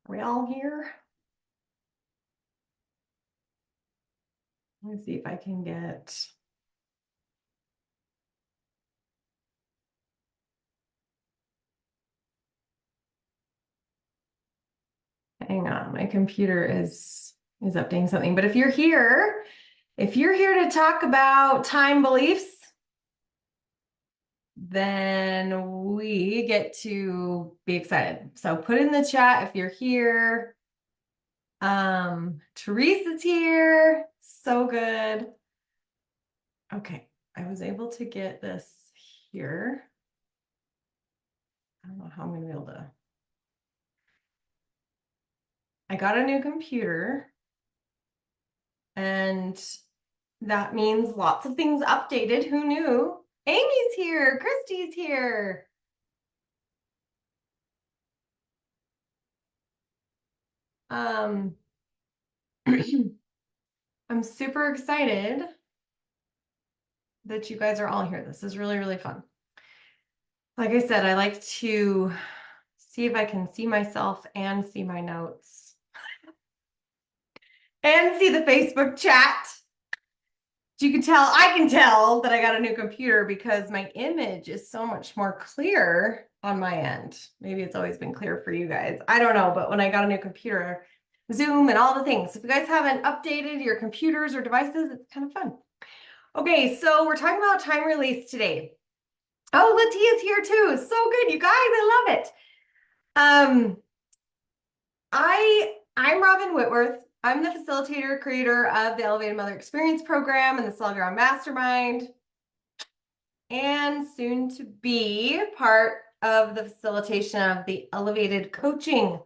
Are we all here? Let me see if I can get. Hang on, my computer is updating something. But if you're here to talk about time beliefs, then we get to be excited. So put in the chat if you're here. Teresa's here. So good. Okay, I was able to get this here. I don't know how I'm gonna be able to. I got a new computer, and that means lots of things updated. Who knew? Amy's here. Christy's here. I'm super excited that you guys are all here. This is really, really fun. Like I said, I like to see if I can see myself and see my notes and see the Facebook chat. You can tell, I can tell that I got a new computer because my image is so much more clear on my end. Maybe it's always been clear for you guys. I don't know, but when I got a new computer, Zoom and all the things. If you guys haven't updated your computers or devices, it's kind of fun. Okay, so we're talking about time release today. Oh, Latia's here too. So good, you guys. I love it. I'm Robin Whitworth. I'm the facilitator, creator of the Elevated Mother Experience program and the Solve Your Own Mastermind, and soon to be part of the facilitation of the Elevated Coaching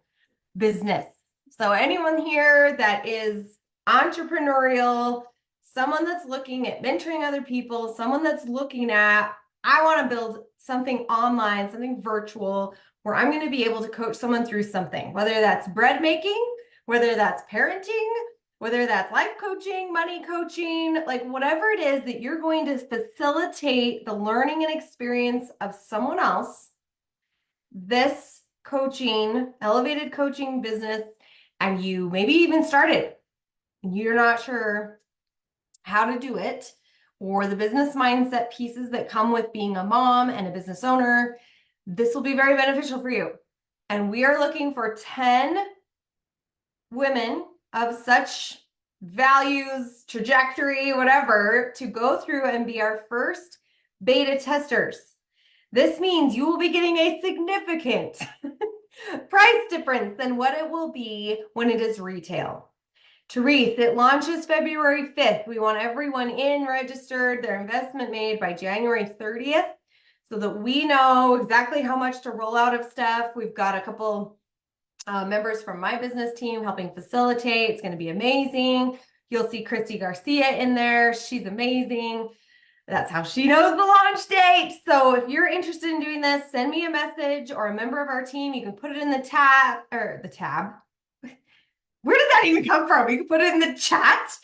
business. So anyone here that is entrepreneurial, someone that's looking at mentoring other people, someone that's looking at, I want to build something online, something virtual, where I'm going to be able to coach someone through something, whether that's bread making, whether that's parenting, whether that's life coaching, money coaching, like whatever it is that you're going to facilitate the learning and experience of someone else, this coaching, elevated coaching business, and you maybe even started and you're not sure how to do it, or the business mindset pieces that come with being a mom and a business owner, this will be very beneficial for you. And we are looking for 10 women of such values, trajectory, whatever, to go through and be our first beta testers. This means you will be getting a significant price difference than what it will be when it is retail. THEIF, it launches February 5th. We want everyone in, registered, their investment made by January 30th so that we know exactly how much to roll out of stuff. We've got a couple members from my business team helping facilitate. It's going to be amazing. You'll see Christy Garcia in there. She's amazing. That's how she knows the launch date. So if you're interested in doing this, send me a message, or a member of our team. You can put it in the tab. Where did that even come from? You can put it in the chat.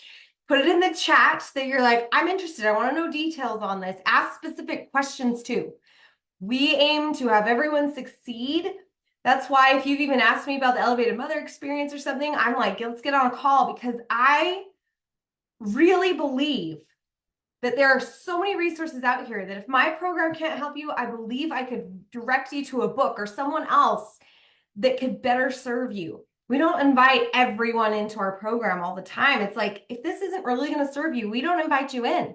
Put it in the chat that you're like, I'm interested. I want to know details on this. Ask specific questions too. We aim to have everyone succeed. That's why if you've even asked me about the Elevated Mother experience or something, I'm like, let's get on a call, because I really believe that there are so many resources out here that if my program can't help you, I believe I could direct you to a book or someone else that could better serve you. We don't invite everyone into our program all the time. It's like, if this isn't really going to serve you, we don't invite you in.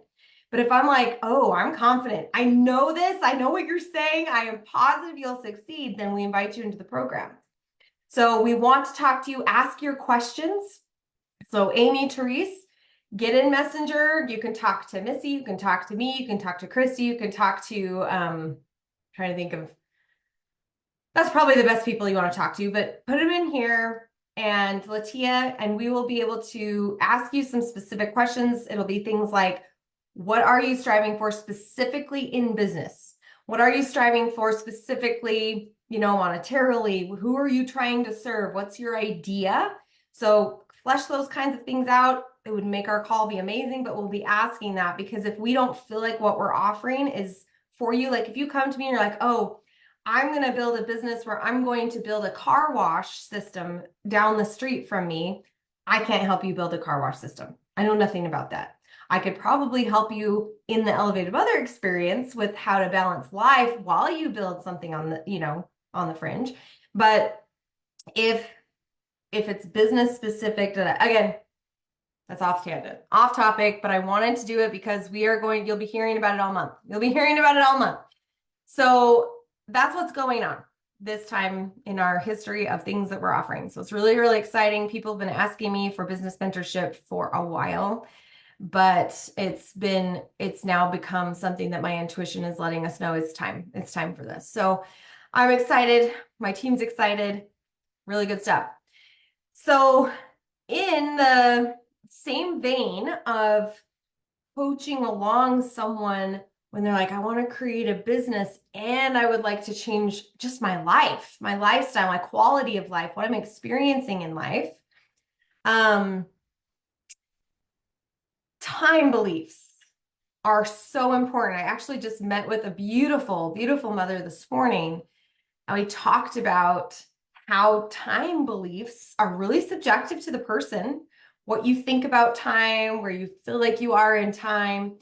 But if I'm like, oh, I'm confident, I know this, I know what you're saying, I am positive you'll succeed, then we invite you into the program. So we want to talk to you, ask your questions. So Amy, Therese, get in Messenger. You can talk to Missy, you can talk to me, you can talk to Christy, you can talk to, trying to think of, that's probably the best people you want to talk to, but put them in here, and Latia, and we will be able to ask you some specific questions. It'll be things like, what are you striving for specifically in business? What are you striving for specifically, monetarily? Who are you trying to serve? What's your idea? So flesh those kinds of things out. It would make our call be amazing, but we'll be asking that because if we don't feel like what we're offering is for you, like if you come to me and you're like, oh, I'm going to build a business where I'm going to build a car wash system down the street from me. I can't help you build a car wash system. I know nothing about that. I could probably help you in the elevated mother experience with how to balance life while you build something on the, on the fringe. But if it's business specific, again, that's off tangent, off topic, but I wanted to do it because you'll be hearing about it all month. You'll be hearing about it all month. So that's what's going on this time in our history of things that we're offering. So it's really, really exciting. People have been asking me for business mentorship for a while, but it's now become something that my intuition is letting us know it's time. It's time for this. So I'm excited. My team's excited. Really good stuff. So in the same vein of coaching along someone when they're like, I want to create a business and I would like to change just my life, my lifestyle, my quality of life, what I'm experiencing in life. Time beliefs are so important. I actually just met with a beautiful, beautiful mother this morning, and we talked about how time beliefs are really subjective to the person, what you think about time, where you feel like you are in time.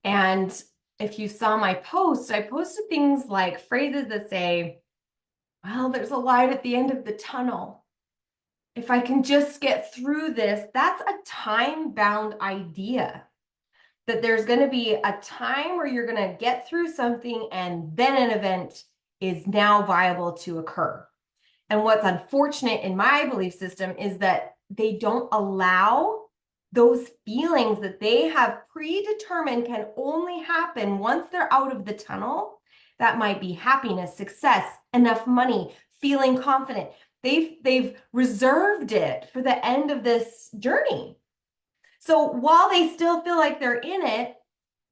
And if you saw my post, I posted things like phrases that say, well, there's a light at the end of the tunnel. If I can just get through this, that's a time-bound idea. That there's going to be a time where you're going to get through something and then an event is now viable to occur. And what's unfortunate in my belief system is that they don't allow those feelings that they have predetermined can only happen once they're out of the tunnel. That might be happiness, success, enough money, feeling confident. They've reserved it for the end of this journey. So while they still feel like they're in it,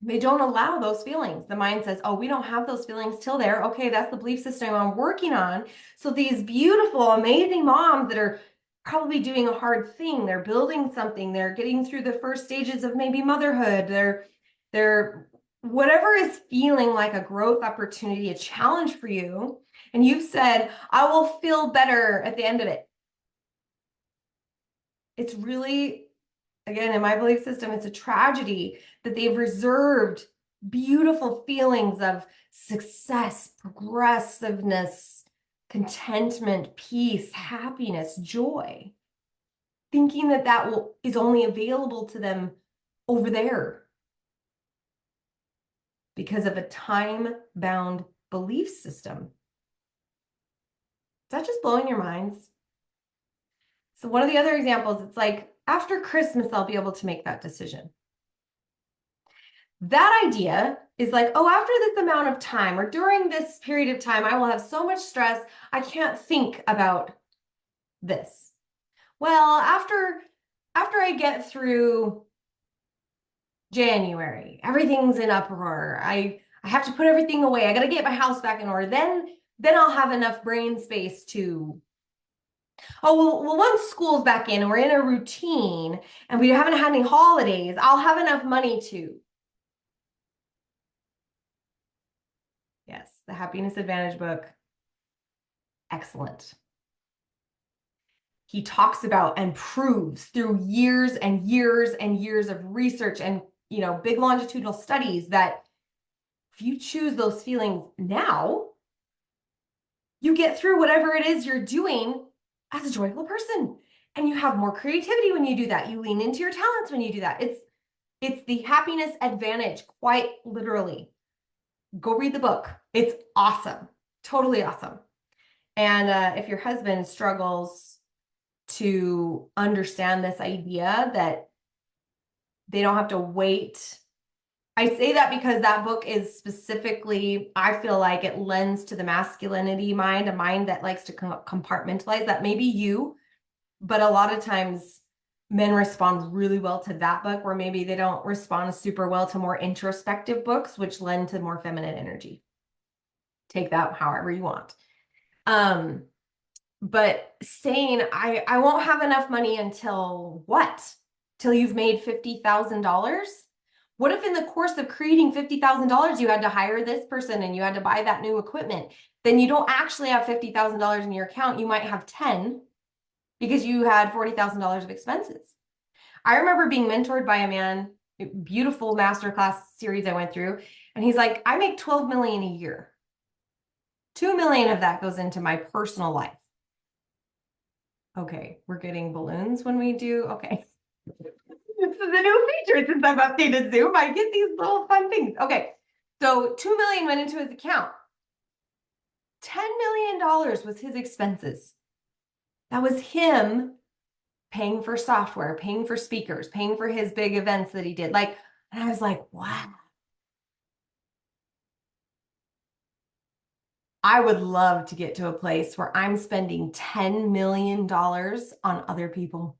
they don't allow those feelings. The mind says, oh, we don't have those feelings till there. Okay, that's the belief system I'm working on. So these beautiful, amazing moms that are probably doing a hard thing, they're building something, they're getting through the first stages of maybe motherhood, they're whatever is feeling like a growth opportunity, a challenge for you. And you've said, I will feel better at the end of it. It's really, again, in my belief system, it's a tragedy that they've reserved beautiful feelings of success, progressiveness, contentment, peace, happiness, joy, thinking that is only available to them over there because of a time-bound belief system. Is that just blowing your minds? So one of the other examples, it's like, after Christmas, I'll be able to make that decision. That idea is like, oh, after this amount of time or during this period of time, I will have so much stress, I can't think about this. Well, after I get through January, everything's in uproar. I have to put everything away. I got to get my house back in order. Then I'll have enough brain space to, oh, well, once school's back in and we're in a routine and we haven't had any holidays, I'll have enough money to. Yes, the Happiness Advantage book. Excellent. He talks about and proves through years and years and years of research and, big longitudinal studies that if you choose those feelings now, you get through whatever it is you're doing as a joyful person. And you have more creativity when you do that. You lean into your talents when you do that. It's the Happiness Advantage, quite literally. Go read the book. It's awesome. Totally awesome. And if your husband struggles to understand this idea that they don't have to wait. I say that because that book is specifically, I feel like it lends to the masculinity mind, a mind that likes to compartmentalize. That may be you, but a lot of times men respond really well to that book, where maybe they don't respond super well to more introspective books, which lend to more feminine energy. Take that however you want. But saying, I won't have enough money until what? Till you've made $50,000? What if in the course of creating $50,000, you had to hire this person and you had to buy that new equipment? Then you don't actually have $50,000 in your account. You might have 10 because you had $40,000 of expenses. I remember being mentored by a man, beautiful masterclass series I went through, and he's like, I make 12 million a year. 2 million of that goes into my personal life. Okay, we're getting balloons when we do. Okay. This is a new feature since I've updated Zoom. I get these little fun things. Okay, so 2 million went into his account. $10 million was his expenses. That was him paying for software, paying for speakers, paying for his big events that he did. Like, and I was like, wow. I would love to get to a place where I'm spending $10 million on other people.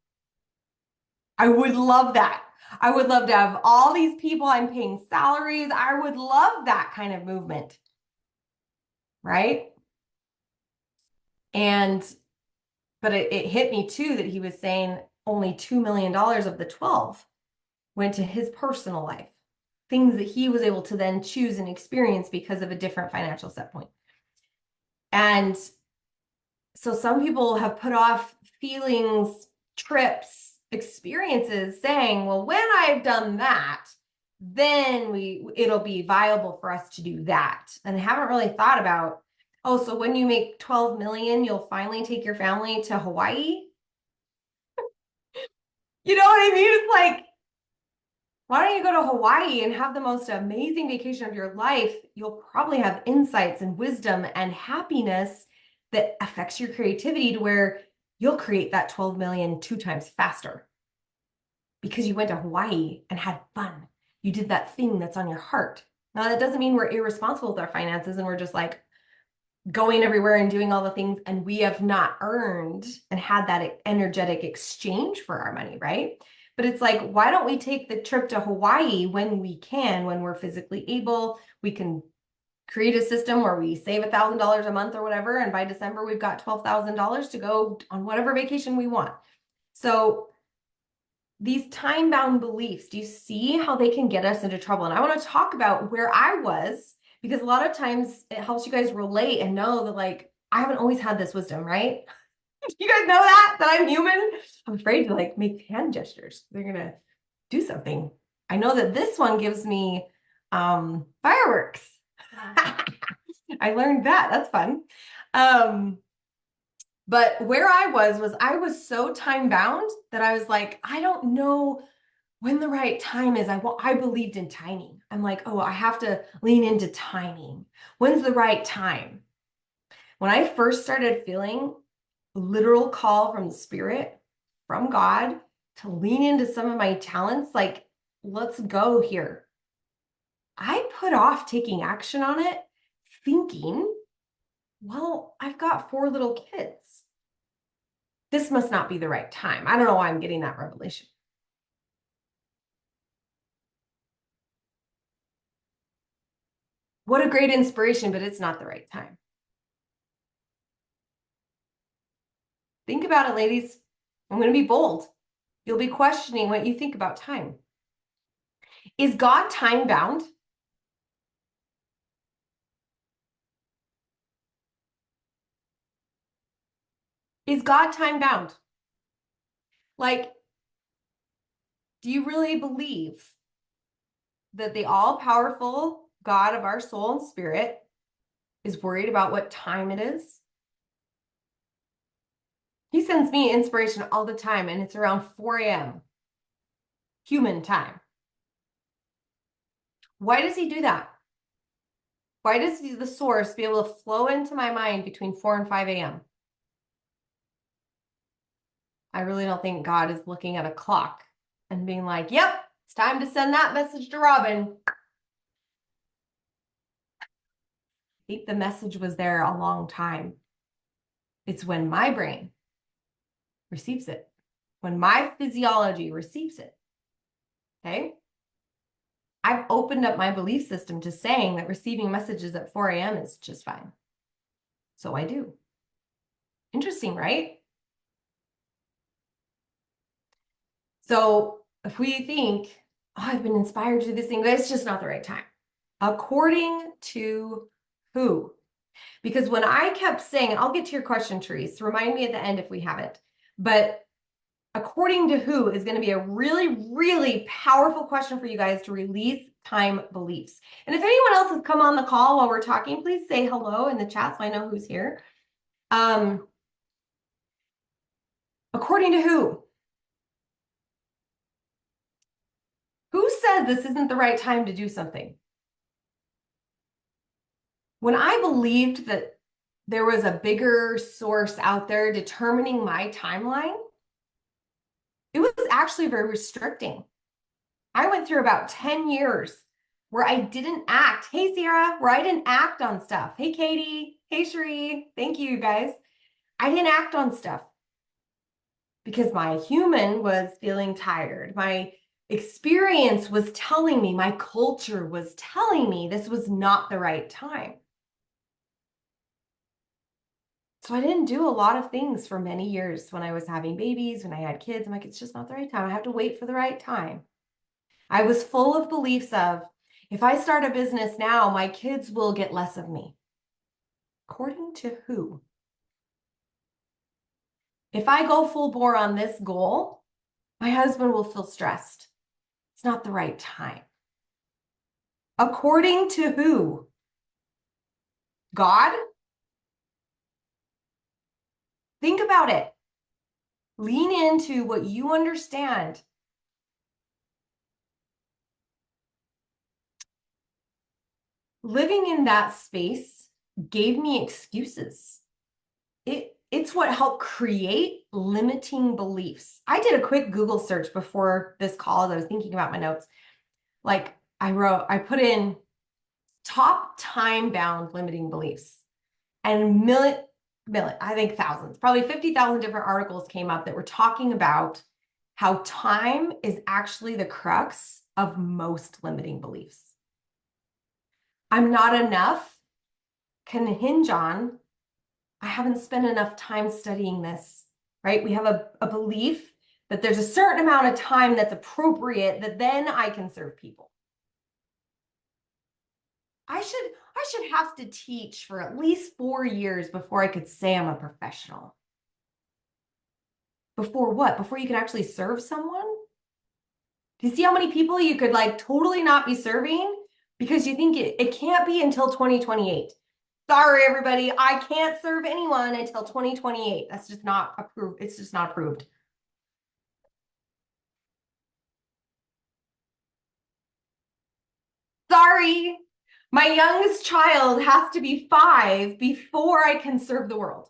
I would love that. I would love to have all these people I'm paying salaries. I would love that kind of movement. Right? And, but it hit me too that he was saying only $2 million of the 12 went to his personal life, things that he was able to then choose and experience because of a different financial set point. And so some people have put off feelings, trips, experiences saying, well, when I've done that, then it'll be viable for us to do that. And they haven't really thought about, oh, so when you make 12 million, you'll finally take your family to Hawaii. You know what I mean? It's like, why don't you go to Hawaii and have the most amazing vacation of your life? You'll probably have insights and wisdom and happiness that affects your creativity to where you'll create that 12 million 2 times faster because you went to Hawaii and had fun. You did that thing that's on your heart. Now, that doesn't mean we're irresponsible with our finances and we're just like going everywhere and doing all the things and we have not earned and had that energetic exchange for our money, right? But it's like, why don't we take the trip to Hawaii when we can, when we're physically able? We can create a system where we save $1,000 a month or whatever. And by December, we've got $12,000 to go on whatever vacation we want. So these time-bound beliefs, do you see how they can get us into trouble? And I want to talk about where I was, because a lot of times it helps you guys relate and know that, like, I haven't always had this wisdom, right? You guys know that I'm human. I'm afraid to like make hand gestures. They're gonna do something. I know that this one gives me fireworks. I learned that. That's fun. But where I was so time bound that I was like, I don't know when the right time is. I believed in timing. I'm like, oh, I have to lean into timing. When's the right time? When I first started feeling literal call from the spirit, from God, to lean into some of my talents, like, let's go here. I put off taking action on it, thinking, well, I've got 4 little kids. This must not be the right time. I don't know why I'm getting that revelation. What a great inspiration, but it's not the right time. Think about it, ladies. I'm going to be bold. You'll be questioning what you think about time. Is God time bound? Is God time bound? Like, do you really believe that the all-powerful God of our soul and spirit is worried about what time it is? He sends me inspiration all the time, and it's around 4 a.m. human time. Why does he do that? Why does the source be able to flow into my mind between 4 and 5 a.m.? I really don't think God is looking at a clock and being like, yep, it's time to send that message to Robin. I think the message was there a long time. It's when my brain receives it, when my physiology receives it. Okay? I've opened up my belief system to saying that receiving messages at 4 a.m. is just fine. So I do. Interesting, right? So if we think, I've been inspired to do this thing, but it's just not the right time. According to who? Because when I kept saying, I'll get to your question, Therese, remind me at the end if we haven't, but according to who is going to be a really, really powerful question for you guys to release time beliefs. And if anyone else has come on the call while we're talking, please say hello in the chat so I know who's here. According to who? Who said this isn't the right time to do something? When I believed that there was a bigger source out there determining my timeline, it was actually very restricting. I went through about 10 years where I didn't act. Hey, Sierra, where I didn't act on stuff. Hey, Katie. Hey, Cherie. Thank you, guys. I didn't act on stuff because my human was feeling tired. My experience was telling me, my culture was telling me this was not the right time. So I didn't do a lot of things for many years when I was having babies, when I had kids. I'm like, it's just not the right time. I have to wait for the right time. I was full of beliefs of, if I start a business now, my kids will get less of me. According to who? If I go full bore on this goal, my husband will feel stressed. It's not the right time. According to who? God? Think about it. Lean into what you understand. Living in that space gave me excuses. It's what helped create limiting beliefs. I did a quick Google search before this call as I was thinking about my notes. Like I put in top time-bound limiting beliefs, and I think thousands, probably 50,000 different articles came up that were talking about how time is actually the crux of most limiting beliefs. I'm not enough can hinge on, I haven't spent enough time studying this, right? We have a belief that there's a certain amount of time that's appropriate that then I can serve people. I should have to teach for at least 4 years before I could say I'm a professional. Before what? Before you can actually serve someone? Do you see how many people you could like totally not be serving because you think it can't be until 2028? Sorry, everybody, I can't serve anyone until 2028. That's just not approved. It's just not approved. Sorry, my youngest child has to be 5 before I can serve the world.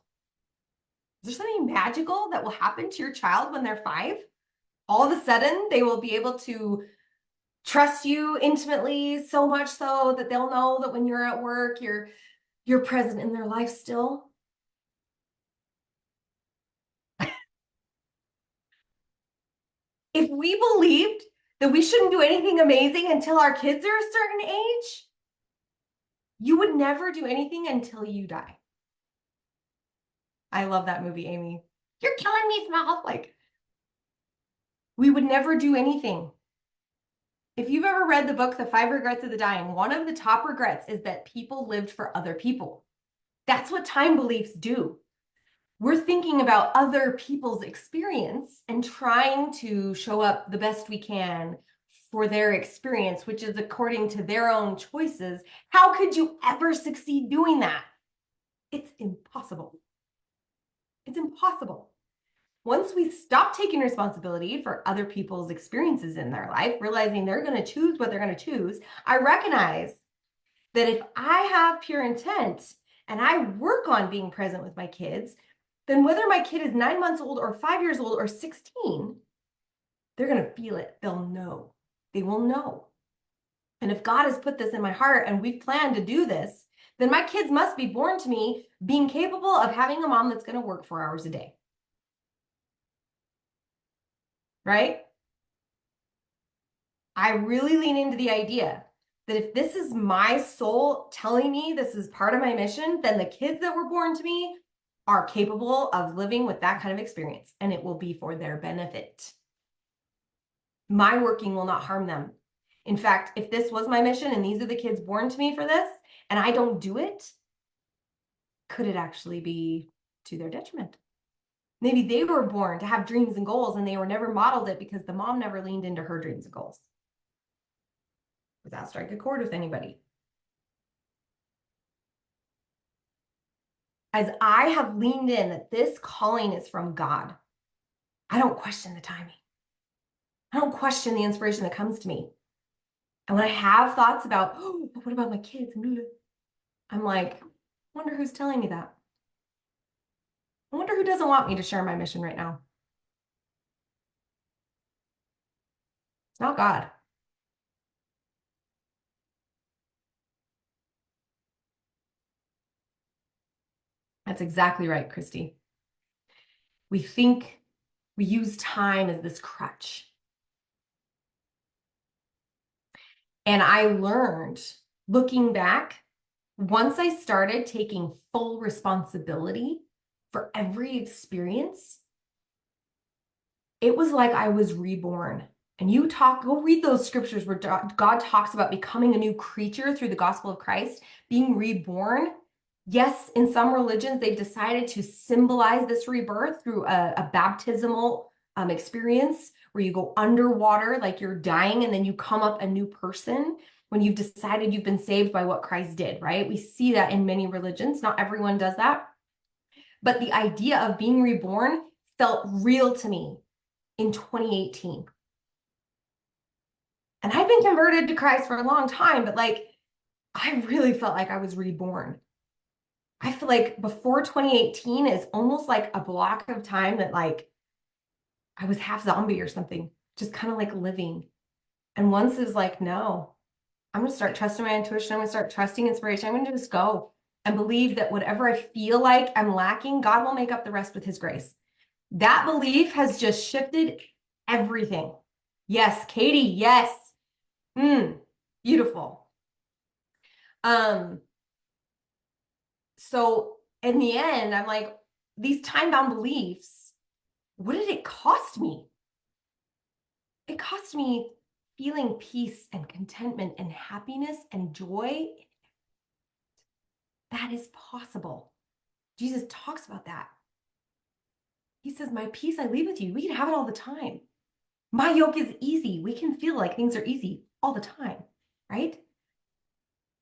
Is there something magical that will happen to your child when they're 5? All of a sudden, they will be able to trust you intimately, so much so that they'll know that when you're at work, you're present in their life still. If we believed that we shouldn't do anything amazing until our kids are a certain age, you would never do anything until you die. I love that movie, Amy. You're killing me, Smell. Like, we would never do anything. If you've ever read the book, The 5 Regrets of the Dying, one of the top regrets is that people lived for other people. That's what time beliefs do. We're thinking about other people's experience and trying to show up the best we can for their experience, which is according to their own choices. How could you ever succeed doing that? It's impossible. It's impossible. Once we stop taking responsibility for other people's experiences in their life, realizing they're going to choose what they're going to choose, I recognize that if I have pure intent and I work on being present with my kids, then whether my kid is 9 months old or 5 years old or 16, they're going to feel it. They'll know. They will know. And if God has put this in my heart and we've planned to do this, then my kids must be born to me being capable of having a mom that's going to work 4 hours a day. Right? I really lean into the idea that if this is my soul telling me this is part of my mission, then the kids that were born to me are capable of living with that kind of experience, and it will be for their benefit. My working will not harm them. In fact, if this was my mission and these are the kids born to me for this, and I don't do it, could it actually be to their detriment? Maybe they were born to have dreams and goals and they were never modeled it because the mom never leaned into her dreams and goals. Does that strike a chord with anybody? As I have leaned in that this calling is from God, I don't question the timing. I don't question the inspiration that comes to me. And when I have thoughts about, oh, but what about my kids? I'm like, I wonder who's telling me that. I wonder who doesn't want me to share my mission right now. It's not God. That's exactly right, Christy. We think we use time as this crutch. And I learned, looking back, once I started taking full responsibility for every experience, it was like I was reborn. And go read those scriptures where God talks about becoming a new creature through the gospel of Christ, being reborn. Yes, in some religions, they've decided to symbolize this rebirth through a baptismal experience where you go underwater like you're dying and then you come up a new person when you've decided you've been saved by what Christ did, right? We see that in many religions. Not everyone does that. But the idea of being reborn felt real to me in 2018. And I've been converted to Christ for a long time, but like, I really felt like I was reborn. I feel like before 2018 is almost like a block of time that like I was half zombie or something, just kind of like living. And once is like, no, I'm going to start trusting my intuition. I'm going to start trusting inspiration. I'm going to just go and believe that whatever I feel like I'm lacking, God will make up the rest with his grace. That belief has just shifted everything. Yes, Katie, yes. Beautiful. So in the end, I'm like, these time-bound beliefs, what did it cost me? It cost me feeling peace and contentment and happiness and joy. That is possible. Jesus talks about that. He says, my peace I leave with you. We can have it all the time. My yoke is easy. We can feel like things are easy all the time, right?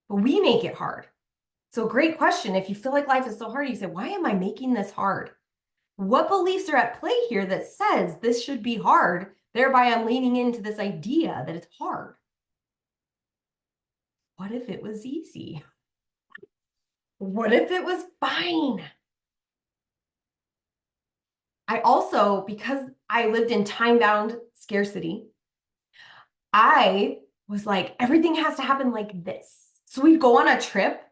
But we make it hard. So great question. If you feel like life is so hard, you say, why am I making this hard? What beliefs are at play here that says this should be hard? Thereby, I'm leaning into this idea that it's hard. What if it was easy? What if it was fine? I also, because I lived in time-bound scarcity, I was like, everything has to happen like this. So we'd go on a trip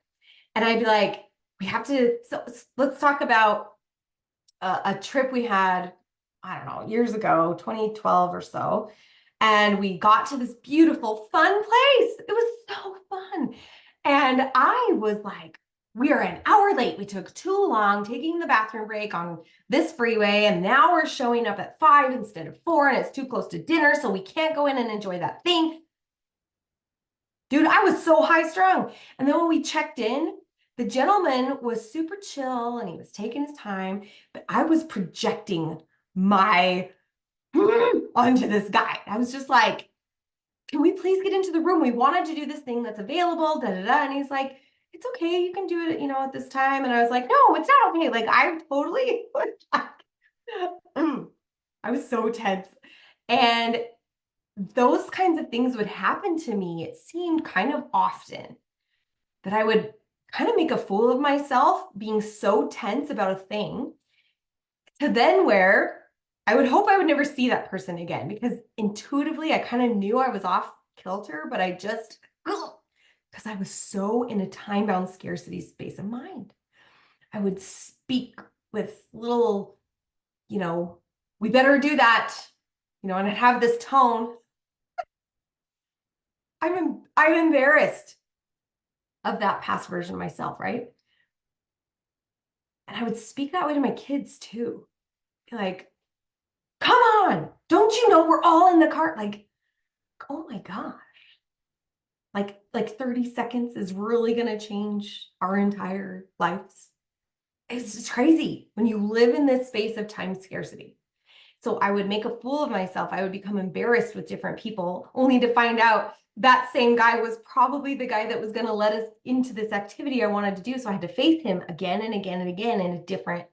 and I'd be like, we have to, so let's talk about a trip we had, I don't know, years ago, 2012 or so. And we got to this beautiful, fun place. It was so fun. And I was like, we are an hour late. We took too long taking the bathroom break on this freeway. And now we're showing up at 5 instead of 4. And it's too close to dinner. So we can't go in and enjoy that thing. Dude, I was so high strung. And then when we checked in, the gentleman was super chill and he was taking his time, but I was projecting my onto this guy. I was just like, can we please get into the room? We wanted to do this thing that's available, da, da, da. And he's like, it's okay. You can do it, at this time. And I was like, no, it's not okay. Like I totally, I was so tense. And those kinds of things would happen to me. It seemed kind of often that I would kind of make a fool of myself being so tense about a thing to then where I would hope I would never see that person again because intuitively I kind of knew I was off kilter, but I just, because I was so in a time-bound scarcity space of mind. I would speak with little, we better do that, and I'd have this tone. I'm embarrassed of that past version of myself, right? And I would speak that way to my kids too. Be like, come on, don't you know we're all in the car? Like, oh my gosh. Like 30 seconds is really going to change our entire lives. It's just crazy when you live in this space of time scarcity. So I would make a fool of myself. I would become embarrassed with different people, only to find out that same guy was probably the guy that was going to let us into this activity I wanted to do. So I had to face him again and again and again in a different,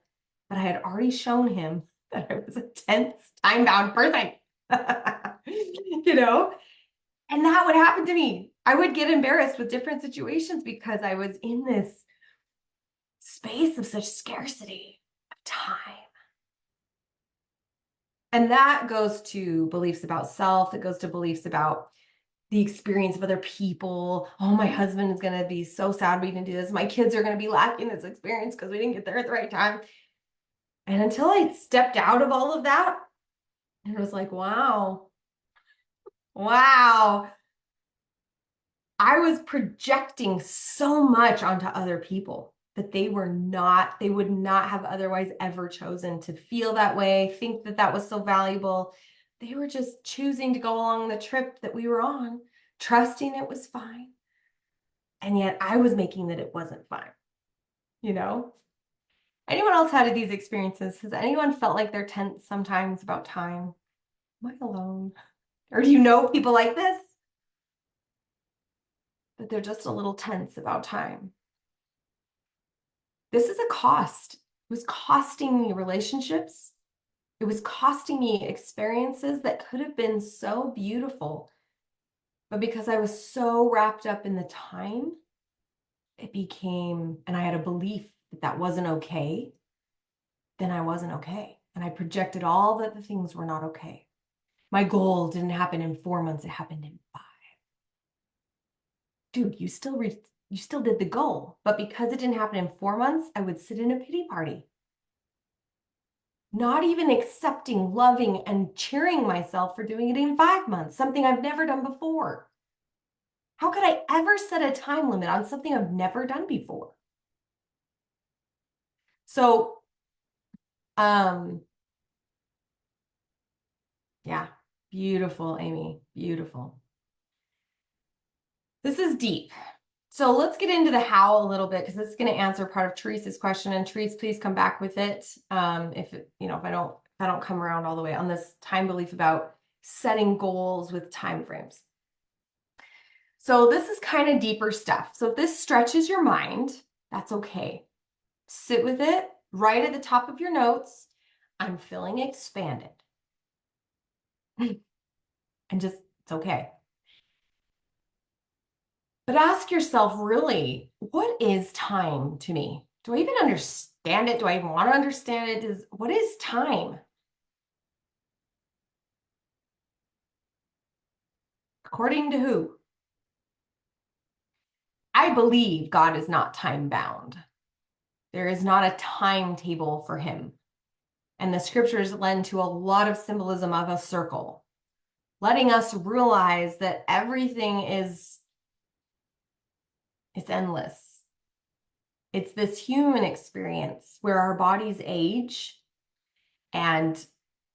but I had already shown him that I was a tense, time-bound person. You know? And that would happen to me. I would get embarrassed with different situations because I was in this space of such scarcity of time. And that goes to beliefs about self. It goes to beliefs about the experience of other people. Oh, my husband is going to be so sad we didn't do this. My kids are going to be lacking this experience because we didn't get there at the right time. And until I stepped out of all of that, it was like, wow, wow. I was projecting so much onto other people that they would not have otherwise ever chosen to feel that way, think that that was so valuable. They were just choosing to go along the trip that we were on, trusting it was fine. And yet I was making that it wasn't fine, you know? Anyone else had these experiences? Has anyone felt like they're tense sometimes about time? Am I alone? Or do you know people like this? That they're just a little tense about time. This is a cost. It was costing me relationships. It was costing me experiences that could have been so beautiful. But because I was so wrapped up in the time, it became, and I had a belief that that wasn't okay, then I wasn't okay. And I projected all that the things were not okay. My goal didn't happen in 4 months, it happened in 5. Dude, you still did the goal, but because it didn't happen in 4 months, I would sit in a pity party. Not even accepting, loving, and cheering myself for doing it in 5 months, something I've never done before. How could I ever set a time limit on something I've never done before? So, yeah, beautiful, Amy, beautiful. This is deep. So let's get into the how a little bit because it's going to answer part of Teresa's question. And Teresa, please come back with it if I don't come around all the way on this time belief about setting goals with time frames. So this is kind of deeper stuff. So if this stretches your mind, that's okay. Sit with it, right at the top of your notes. I'm feeling expanded. And just, it's okay. But ask yourself, really, what is time to me? Do I even understand it? Do I even want to understand it? What is time? According to who? I believe God is not time bound. There is not a timetable for him. And the scriptures lend to a lot of symbolism of a circle, letting us realize that everything is it's endless. It's this human experience where our bodies age and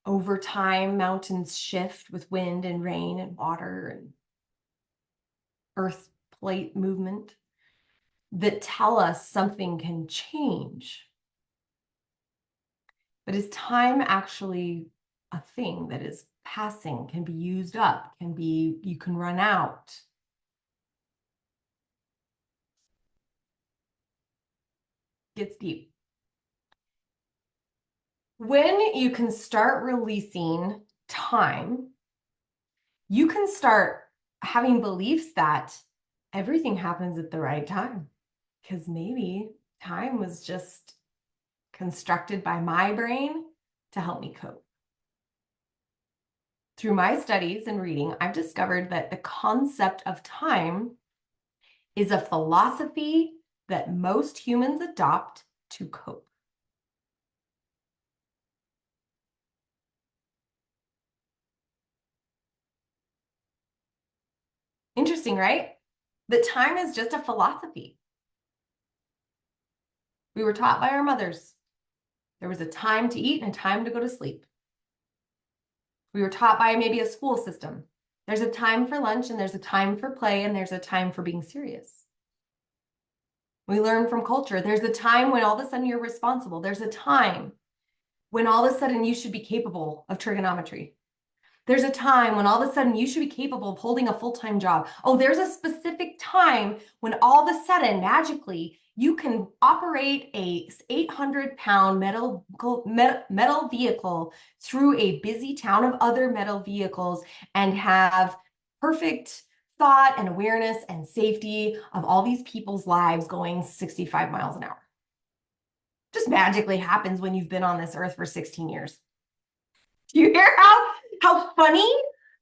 over time mountains shift with wind and rain and water and earth plate movement that tell us something can change. But is time actually a thing that is passing, can be used up, you can run out? Gets deep. When you can start releasing time, you can start having beliefs that everything happens at the right time. Because maybe time was just constructed by my brain to help me cope. Through my studies and reading, I've discovered that the concept of time is a philosophy that most humans adopt to cope. Interesting, right? That time is just a philosophy. We were taught by our mothers. There was a time to eat and a time to go to sleep. We were taught by maybe a school system. There's a time for lunch and there's a time for play and there's a time for being serious. We learn from culture. There's a time when all of a sudden you're responsible. There's a time when all of a sudden you should be capable of trigonometry. There's a time when all of a sudden you should be capable of holding a full-time job. Oh, there's a specific time when all of a sudden, magically, you can operate a 800-pound metal vehicle through a busy town of other metal vehicles and have perfect thought and awareness and safety of all these people's lives going 65 miles an hour. Just magically happens when you've been on this earth for 16 years. Do you hear how funny,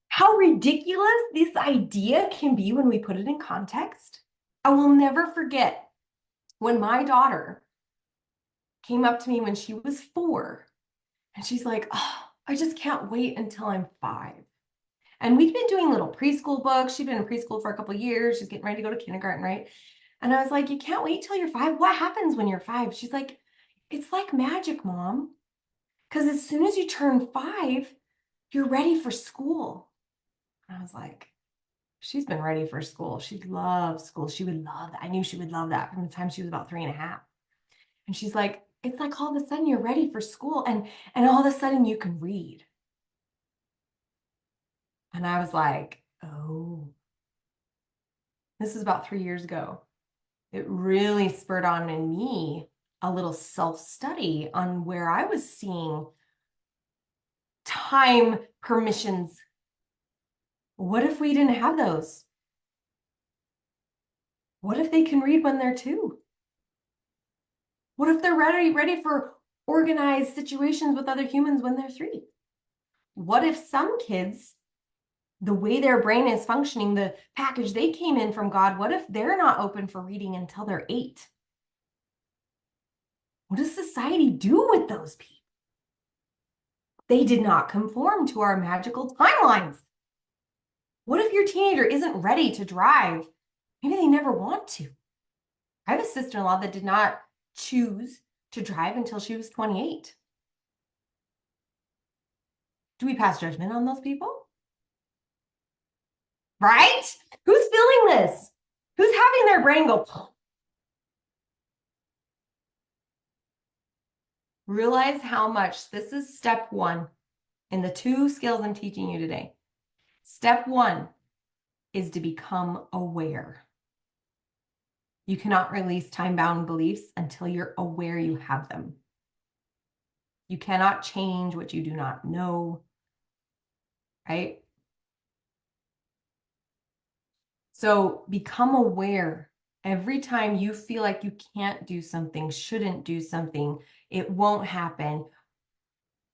how ridiculous this idea can be when we put it in context? I will never forget when my daughter came up to me when she was 4, and she's like, oh, I just can't wait until I'm 5. And we've been doing little preschool books. She's been in preschool for a couple of years. She's getting ready to go to kindergarten, right? And I was like, you can't wait till you're 5. What happens when you're 5? She's like, it's like magic, Mom. Because as soon as you turn 5, you're ready for school. And I was like, she's been ready for school. She loves school. She would love that. I knew she would love that from the time she was about 3.5. And she's like, it's like all of a sudden you're ready for school and all of a sudden you can read. And I was like, oh, this is about 3 years ago. It really spurred on in me a little self-study on where I was seeing time permissions. What if we didn't have those? What if they can read when they're 2? What if they're ready for organized situations with other humans when they're 3? What if some kids, the way their brain is functioning, the package they came in from God, what if they're not open for reading until they're 8? What does society do with those people? They did not conform to our magical timelines. What if your teenager isn't ready to drive? Maybe they never want to. I have a sister-in-law that did not choose to drive until she was 28. Do we pass judgment on those people? Right? Who's feeling this? Who's having their brain go? Realize how much this is step 1 in the 2 skills I'm teaching you today. Step 1 is to become aware. You cannot release time-bound beliefs until you're aware you have them. You cannot change what you do not know, right? So become aware. Every time you feel like you can't do something, shouldn't do something, it won't happen,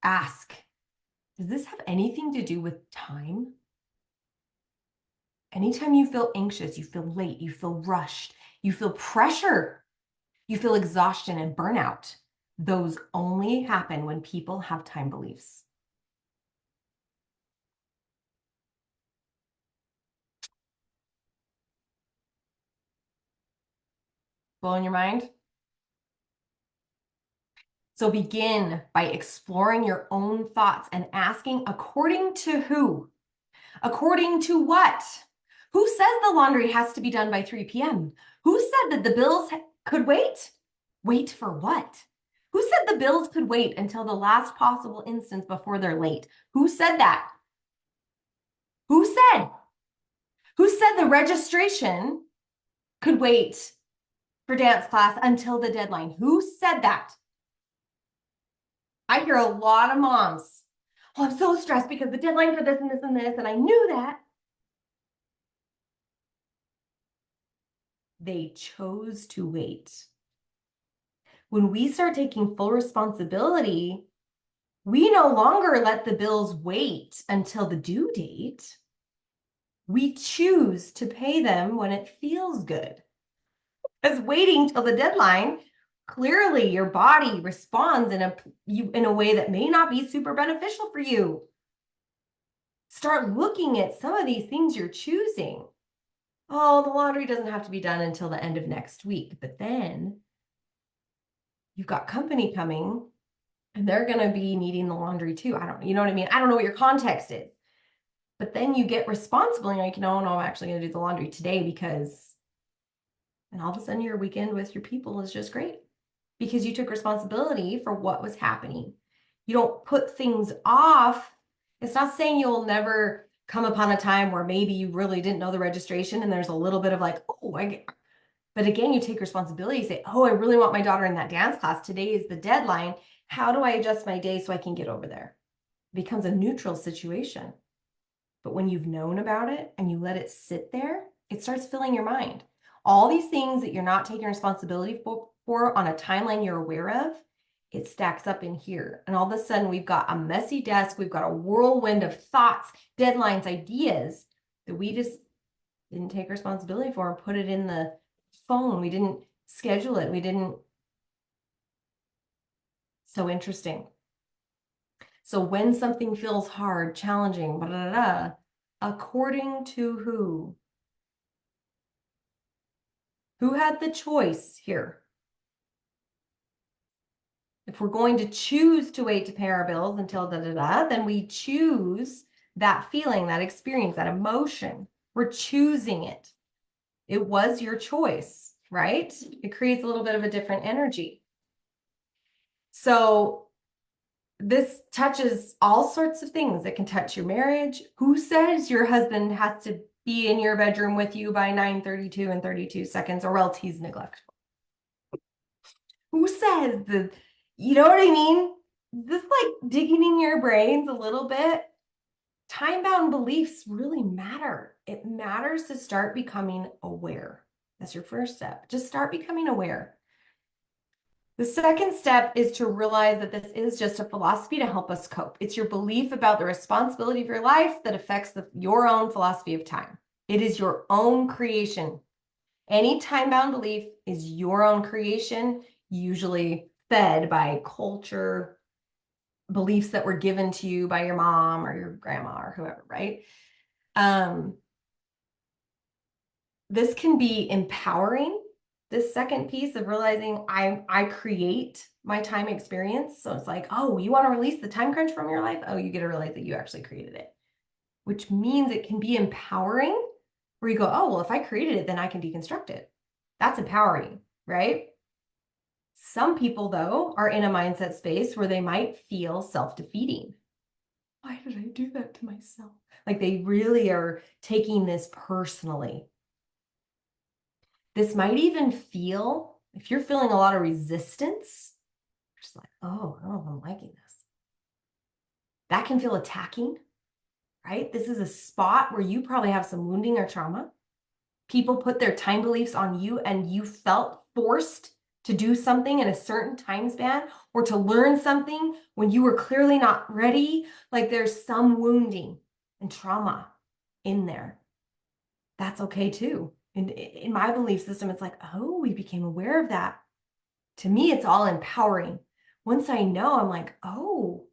ask, does this have anything to do with time? Anytime you feel anxious, you feel late, you feel rushed, you feel pressure, you feel exhaustion and burnout, those only happen when people have time beliefs. Blowing your mind? So begin by exploring your own thoughts and asking, according to who? According to what? Who says the laundry has to be done by 3 p.m.? Who said that the bills could wait? Wait for what? Who said the bills could wait until the last possible instance before they're late? Who said that? Who said? Who said the registration could wait for dance class until the deadline? Who said that? I hear a lot of moms. Oh, I'm so stressed because the deadline for this and this and this, and I knew that. They chose to wait. When we start taking full responsibility, we no longer let the bills wait until the due date. We choose to pay them when it feels good. Because waiting till the deadline, clearly your body responds in a way that may not be super beneficial for you. Start looking at some of these things you're choosing. Oh, the laundry doesn't have to be done until the end of next week, but then you've got company coming and they're going to be needing the laundry too. You know what I mean? I don't know what your context is, But then you get responsible and you're like, no, I'm actually going to do the laundry today because, and all of a sudden your weekend with your people is just great because you took responsibility for what was happening. You don't put things off. It's not saying you'll never come upon a time where maybe you really didn't know the registration and there's a little bit of like, oh, but again, you take responsibility. You say, oh, I really want my daughter in that dance class. Today is the deadline. How do I adjust my day so I can get over there? It becomes a neutral situation. But when you've known about it and you let it sit there, it starts filling your mind. All these things that you're not taking responsibility for on a timeline you're aware of, it stacks up in here. And all of a sudden, we've got a messy desk. We've got a whirlwind of thoughts, deadlines, ideas that we just didn't take responsibility for and put it in the phone. We didn't schedule it. We didn't. So interesting. So when something feels hard, challenging, blah, blah, blah, according to who? Who had the choice here? If we're going to choose to wait to pay our bills until then we choose that feeling, that experience, that emotion. We're choosing it. It was your choice, right? It creates a little bit of a different energy. So this touches all sorts of things. It can touch your marriage. Who says your husband has to be in your bedroom with you by 9:32 and 32 seconds or else he's neglectful? Who says that? You know what I mean? This like digging in your brains a little bit. Time-bound beliefs really matter. It matters to start becoming aware. That's your first step. Just start becoming aware. The second step is to realize that this is just a philosophy to help us cope. It's your belief about the responsibility of your life that affects your own philosophy of time. It is your own creation. Any time-bound belief is your own creation, usually fed by culture, beliefs that were given to you by your mom or your grandma or whoever, right? This can be empowering. This second piece of realizing I create my time experience. So it's like, oh, you want to release the time crunch from your life? Oh, you get to realize that you actually created it, which means it can be empowering where you go, oh, well, if I created it, then I can deconstruct it. That's empowering, right? Some people, though, are in a mindset space where they might feel self-defeating. Why did I do that to myself? Like they really are taking this personally. This might even feel, if you're feeling a lot of resistance, just like, oh, I don't know if I'm liking this. That can feel attacking, right? This is a spot where you probably have some wounding or trauma. People put their time beliefs on you and you felt forced to do something in a certain time span or to learn something when you were clearly not ready. Like there's some wounding and trauma in there. That's okay too. In my belief system, it's like, oh, we became aware of that. To me, it's all empowering. Once I know, I'm like, oh,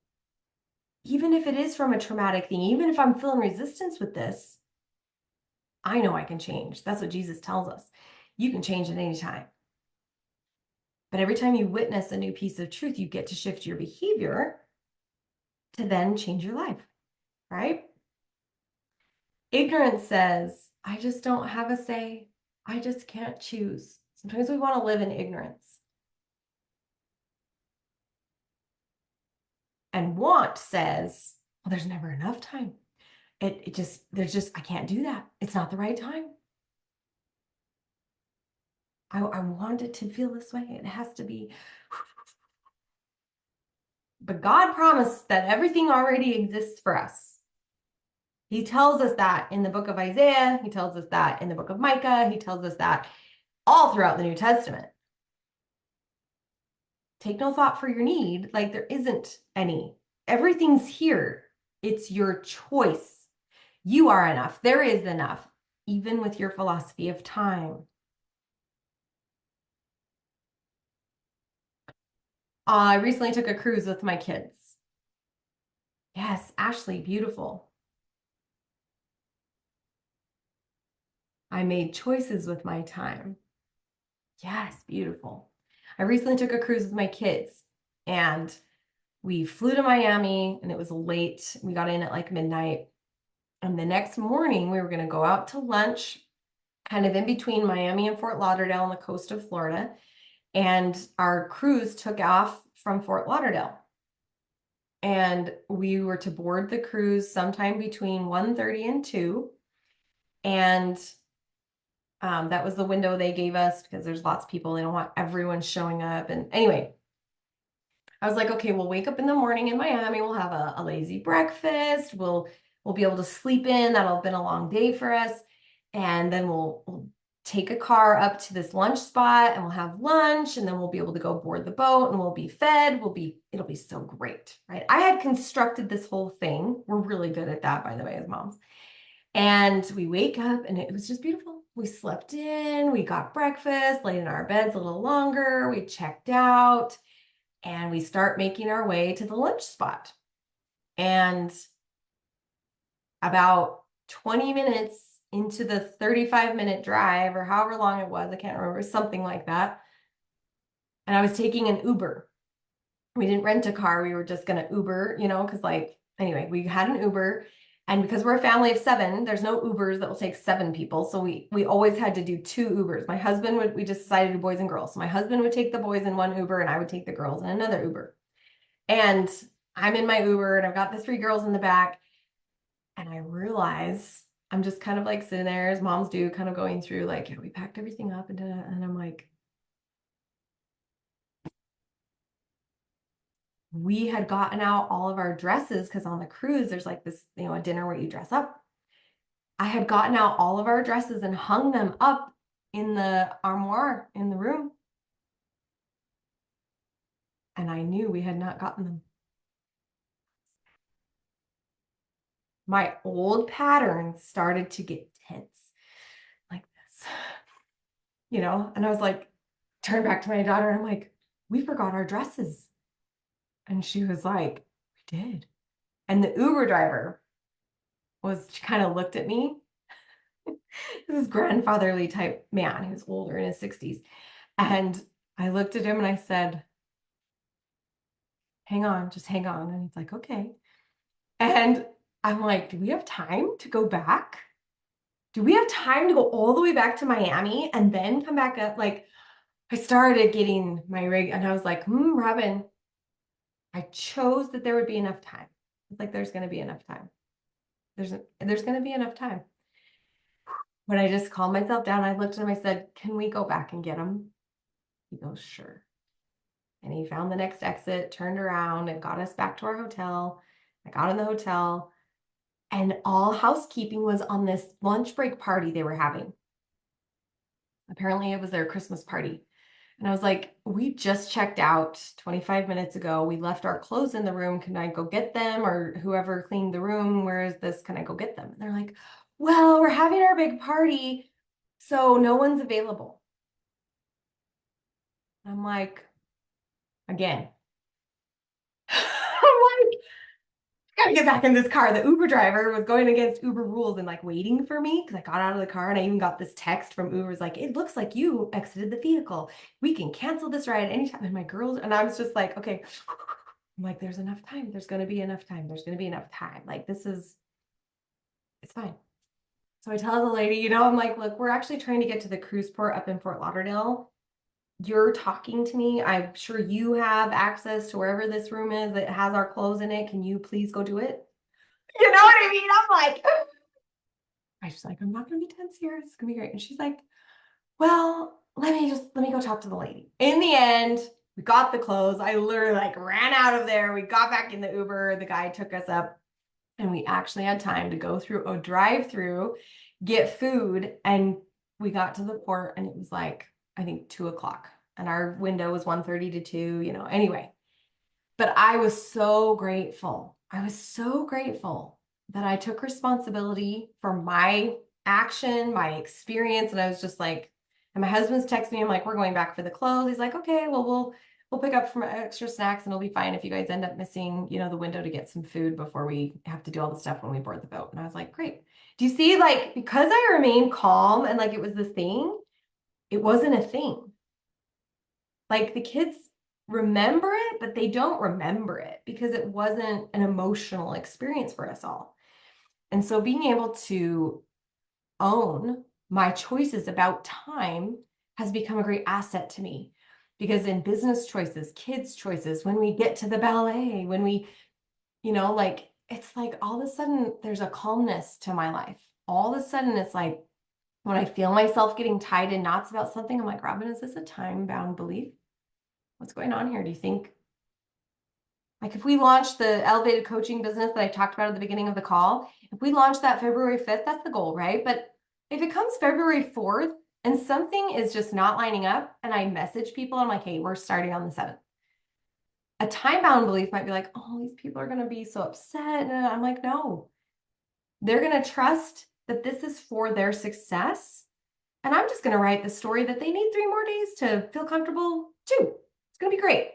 even if it is from a traumatic thing, even if I'm feeling resistance with this, I know I can change. That's what Jesus tells us. You can change at any time. But every time you witness a new piece of truth, you get to shift your behavior to then change your life, right? Ignorance says, I just don't have a say. I just can't choose. Sometimes we want to live in ignorance. And want says, well, there's never enough time. I can't do that. It's not the right time. I want it to feel this way. It has to be. But God promised that everything already exists for us. He tells us that in the book of Isaiah. He tells us that in the book of Micah. He tells us that all throughout the New Testament. Take no thought for your need, like there isn't any. Everything's here. It's your choice. You are enough. There is enough, even with your philosophy of time. I recently took a cruise with my kids. Yes, Ashley, beautiful. I made choices with my time. Yes, beautiful. I recently took a cruise with my kids and we flew to Miami and it was late. We got in at like midnight And the next morning, we were going to go out to lunch, kind of in between Miami and Fort Lauderdale on the coast of Florida. And our cruise took off from Fort Lauderdale. And we were to board the cruise sometime between 1:30 and 2. And that was the window they gave us because there's lots of people. They don't want everyone showing up. And anyway, I was like, okay, we'll wake up in the morning in Miami. We'll have a lazy breakfast. We'll be able to sleep in. That'll have been a long day for us. And then we'll take a car up to this lunch spot and we'll have lunch. And then we'll be able to go board the boat and we'll be fed. It'll be so great, right? I had constructed this whole thing. We're really good at that, by the way, as moms. And we wake up and it was just beautiful. We slept in, we got breakfast, laid in our beds a little longer, we checked out, and we start making our way to the lunch spot. And about 20 minutes into the 35-minute drive, or however long it was, I can't remember, something like that. And I was taking an Uber. We didn't rent a car. We were just going to Uber, because anyway, we had an Uber. And because we're a family of 7, there's no Ubers that will take 7 people. So we always had to do 2 Ubers. We just decided to do boys and girls. So my husband would take the boys in one Uber and I would take the girls in another Uber. And I'm in my Uber and I've got the 3 girls in the back. And I realize I'm just kind of like sitting there as moms do, kind of going through like, yeah, we packed everything up and I'm like, we had gotten out all of our dresses because on the cruise, there's like this, a dinner where you dress up. I had gotten out all of our dresses and hung them up in the armoire in the room. And I knew we had not gotten them. My old patterns started to get tense like this, and I was like, turned back to my daughter and I'm like, we forgot our dresses. And she was like, we did. And the Uber driver kind of looked at me. This is grandfatherly type man. He was older in his 60s. And I looked at him and I said, hang on, just hang on. And he's like, okay. And I'm like, do we have time to go back? Do we have time to go all the way back to Miami and then come back up? Like, I started getting my rig and I was like, Robin, I chose that there would be enough time. It's like, there's going to be enough time. There's going to be enough time. When I just calmed myself down, I looked at him, I said, can we go back and get him? He goes, sure. And he found the next exit, turned around and got us back to our hotel. I got in the hotel and all housekeeping was on this lunch break party they were having. Apparently it was their Christmas party. And I was like, we just checked out 25 minutes ago. We left our clothes in the room. Can I go get them? Or whoever cleaned the room, where is this? Can I go get them? And they're like, well, we're having our big party, so no one's available. I'm like, again, I'm like, gotta get back in this car. The Uber driver was going against Uber rules and like waiting for me because I got out of the car and I even got this text from Uber. It's like, it looks like you exited the vehicle. We can cancel this ride anytime. And my girls, and I was just like, okay. I'm like, there's enough time. There's going to be enough time. There's going to be enough time. Like, it's fine. So I tell the lady, I'm like, look, we're actually trying to get to the cruise port up in Fort Lauderdale. You're talking to me. I'm sure you have access to wherever this room is that has our clothes in it. Can you please go do it? You know what I mean? I'm like, I just like, I'm not going to be tense here. It's going to be great. And she's like, well, let me go talk to the lady. In the end, we got the clothes. I literally like ran out of there. We got back in the Uber. The guy took us up and we actually had time to go through a drive-through, get food. And we got to the port and it was like, I think 2:00 and our window was 1:30 to 2, anyway. But I was so grateful. I was so grateful that I took responsibility for my action, my experience. And I was just like, and my husband's texting me, I'm like, we're going back for the clothes. He's like, okay, well, we'll pick up some extra snacks and it'll be fine if you guys end up missing, the window to get some food before we have to do all the stuff when we board the boat. And I was like, great. Do you see, like, because I remained calm and like it was this thing, it wasn't a thing. Like the kids remember it, but they don't remember it because it wasn't an emotional experience for us all. And so being able to own my choices about time has become a great asset to me. Because in business choices, kids' choices, when we get to the ballet, when we, like, it's like all of a sudden there's a calmness to my life. All of a sudden it's like when I feel myself getting tied in knots about something, I'm like, Robin, is this a time-bound belief? What's going on here? Do you think, like, if we launch the elevated coaching business that I talked about at the beginning of the call, if we launch that February 5th, that's the goal, right? But if it comes February 4th and something is just not lining up and I message people, I'm like, hey, we're starting on the 7th. A time-bound belief might be like, oh, these people are going to be so upset. And I'm like, no, they're going to trust that this is for their success. And I'm just going to write the story that they need 3 more days to feel comfortable too. It's going to be great.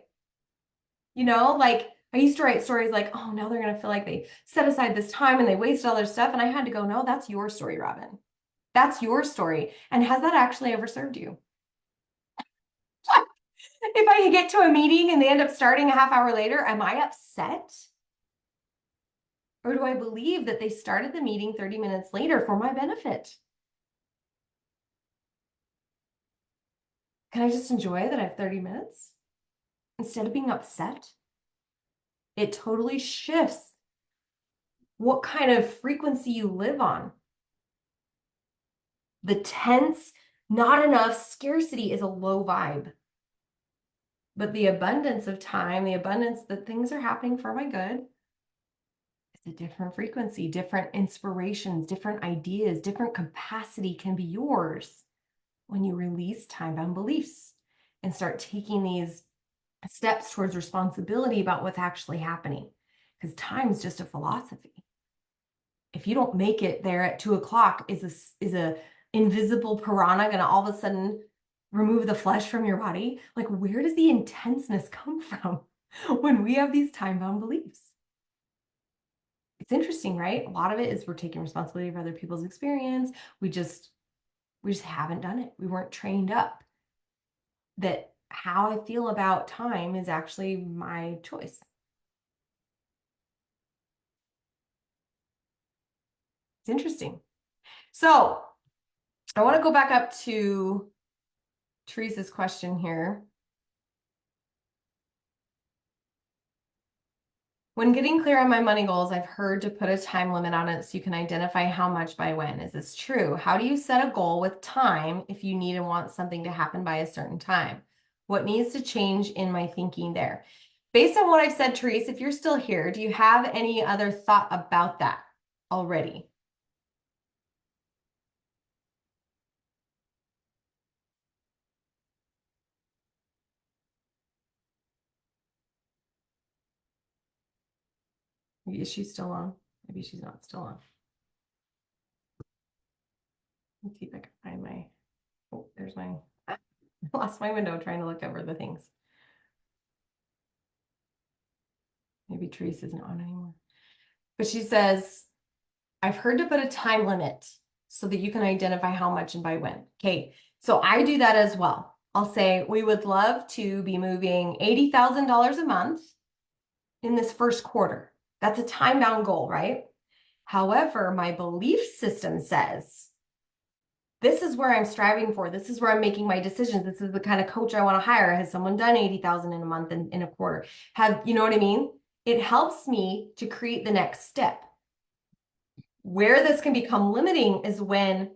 Like I used to write stories like, oh, now they're going to feel like they set aside this time and they wasted all their stuff. And I had to go, no, that's your story, Robin. That's your story. And has that actually ever served you? If I get to a meeting and they end up starting a half hour later, am I upset? Or do I believe that they started the meeting 30 minutes later for my benefit? Can I just enjoy that I have 30 minutes instead of being upset? It totally shifts what kind of frequency you live on. The tense, not enough, scarcity is a low vibe. But the abundance of time, the abundance that things are happening for my good, it's a different frequency, different inspirations, different ideas, different capacity can be yours when you release time-bound beliefs and start taking these steps towards responsibility about what's actually happening. Because time is just a philosophy. If you don't make it there at 2 o'clock, is a invisible piranha gonna all of a sudden remove the flesh from your body? Like, where does the intenseness come from when we have these time-bound beliefs? It's interesting, right? A lot of it is we're taking responsibility for other people's experience. We just haven't done it. We weren't trained up that how I feel about time is actually my choice. It's interesting. So I want to go back up to Teresa's question here. When getting clear on my money goals, I've heard to put a time limit on it so you can identify how much by when. Is this true? How do you set a goal with time if you need and want something to happen by a certain time? What needs to change in my thinking there? Based on what I've said, Teresa, if you're still here, do you have any other thought about that already? Maybe is she still on? Maybe she's not still on. Let's see if I can find my, oh, there's my, I lost my window trying to look over the things. Maybe Teresa isn't on anymore. But she says, I've heard to put a time limit so that you can identify how much and by when. Okay, so I do that as well. I'll say we would love to be moving $80,000 a month in this first quarter. That's a time-bound goal, right? However, my belief system says, this is where I'm striving for. This is where I'm making my decisions. This is the kind of coach I want to hire. Has someone done 80,000 in a month in a quarter? You know what I mean? It helps me to create the next step. Where this can become limiting is when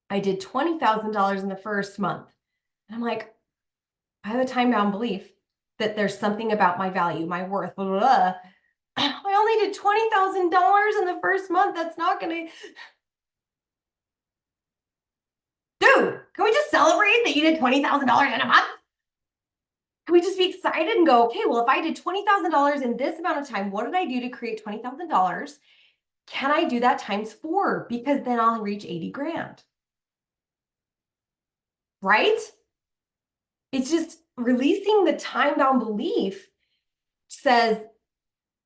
I did $20,000 in the first month. And I'm like, I have a time-bound belief that there's something about my value, my worth, blah, blah, blah. I only did $20,000 in the first month. That's not going to... Dude, can we just celebrate that you did $20,000 in a month? Can we just be excited and go, okay, well, if I did $20,000 in this amount of time, what did I do to create $20,000? Can I do that times 4? Because then I'll reach 80 grand. Right? It's just releasing the time-bound belief says,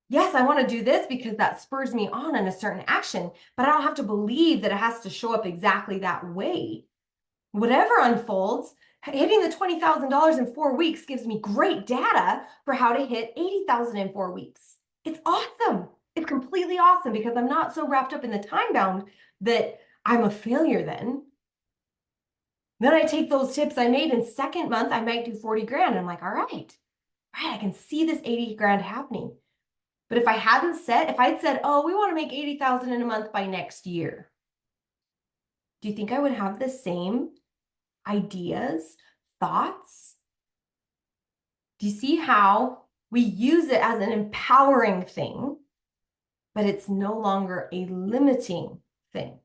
yes, I want to do this because that spurs me on in a certain action, but I don't have to believe that it has to show up exactly that way. Whatever unfolds, hitting the $20,000 in 4 weeks gives me great data for how to hit 80,000 in 4 weeks. It's awesome. It's completely completely awesome because I'm not so wrapped up in the time bound that I'm a failure then. Then I take those tips I made in second month, I might do 40 grand. I'm like, all right, I can see this 80 grand happening. But if I hadn't said, if I'd said, oh, we want to make 80,000 in a month by next year, do you think I would have the same ideas, thoughts? Do you see how we use it as an empowering thing, but it's no longer a limiting thing?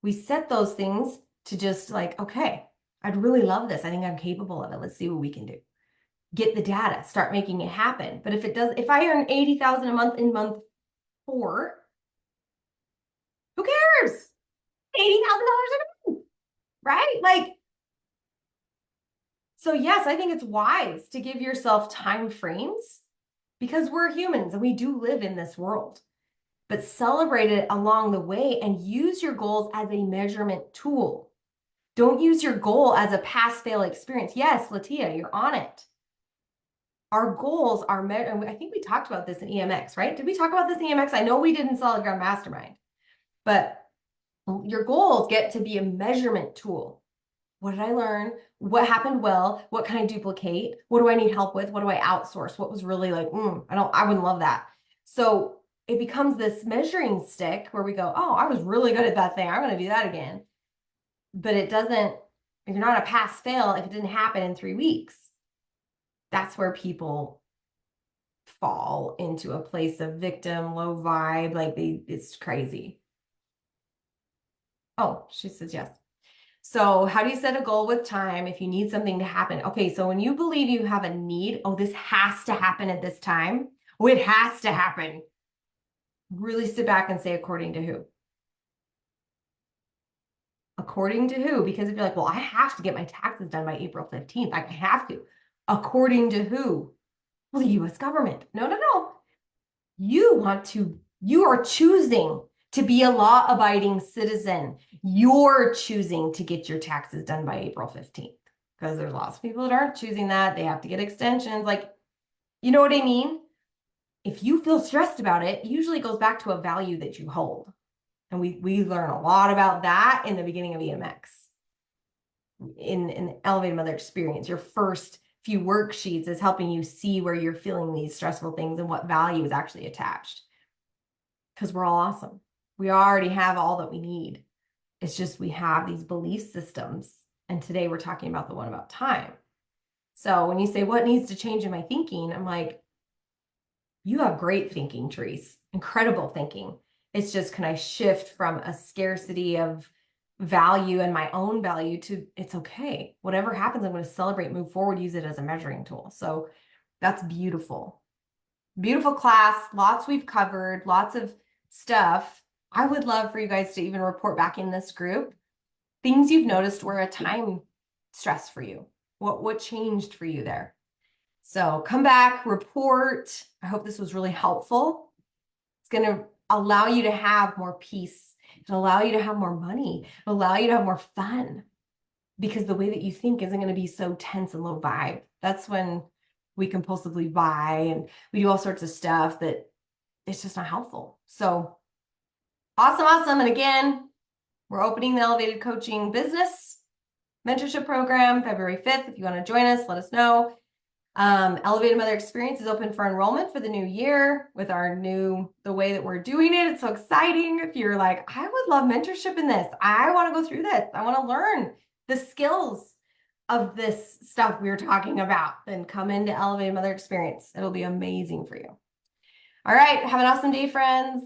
We set those things to just like, okay, I'd really love this. I think I'm capable of it. Let's see what we can do. Get the data, start making it happen. But if I earn 80,000 a month in month 4, who cares? $80,000 a month, right? Like, so yes, I think it's wise to give yourself time frames because we're humans and we do live in this world. But celebrate it along the way and use your goals as a measurement tool. Don't use your goal as a pass-fail experience. Yes, Latia, you're on it. Our goals are measured. I think we talked about this in EMX, right? Did we talk about this in EMX? I know we did in Solid Ground Mastermind, but your goals get to be a measurement tool. What did I learn? What happened well? What can I duplicate? What do I need help with? What do I outsource? What was really like, I wouldn't love that. So it becomes this measuring stick where we go, oh, I was really good at that thing. I'm going to do that again. But it doesn't, you're not a pass fail if it didn't happen in 3 weeks. That's where people fall into a place of victim, low vibe, like it's crazy. Oh, she says yes. So how do you set a goal with time if you need something to happen? Okay, so when you believe you have a need, oh, this has to happen at this time. Oh, it has to happen. Really sit back and say, according to who? According to who? Because if you're like, well, I have to get my taxes done by April 15th, I have to. According to who? Well, the US government. No. You are choosing to be a law-abiding citizen. You're choosing to get your taxes done by April 15th because there's lots of people that aren't choosing that. They have to get extensions. Like, you know what I mean? If you feel stressed about it, usually it goes back to a value that you hold. And we learn a lot about that in the beginning of EMX. In Elevated Mother Experience, your first few worksheets is helping you see where you're feeling these stressful things and what value is actually attached. Because we're all awesome. We already have all that we need. It's just we have these belief systems. And today we're talking about the one about time. So when you say, what needs to change in my thinking? I'm like, you have great thinking, Therese. Incredible thinking. It's just, can I shift from a scarcity of value and my own value to it's okay. Whatever happens, I'm going to celebrate, move forward, use it as a measuring tool. So that's beautiful. Beautiful class. Lots we've covered, lots of stuff. I would love for you guys to even report back in this group things you've noticed were a time stress for you. What changed for you there? So come back, report. I hope this was really helpful. It's going to allow you to have more peace. It'll allow you to have more money. It'll allow you to have more fun because the way that you think isn't going to be so tense and low vibe. That's when we compulsively buy and we do all sorts of stuff that it's just not helpful. So awesome. And again, we're opening the Elevated Coaching Business Mentorship Program February 5th. If you want to join us, let us know. Elevated Mother Experience is open for enrollment for the new year with the way that we're doing it. It's so exciting. If you're like, I would love mentorship in this. I want to go through this. I want to learn the skills of this stuff we were talking about, then come into Elevated Mother Experience. It'll be amazing for you. All right. Have an awesome day, friends.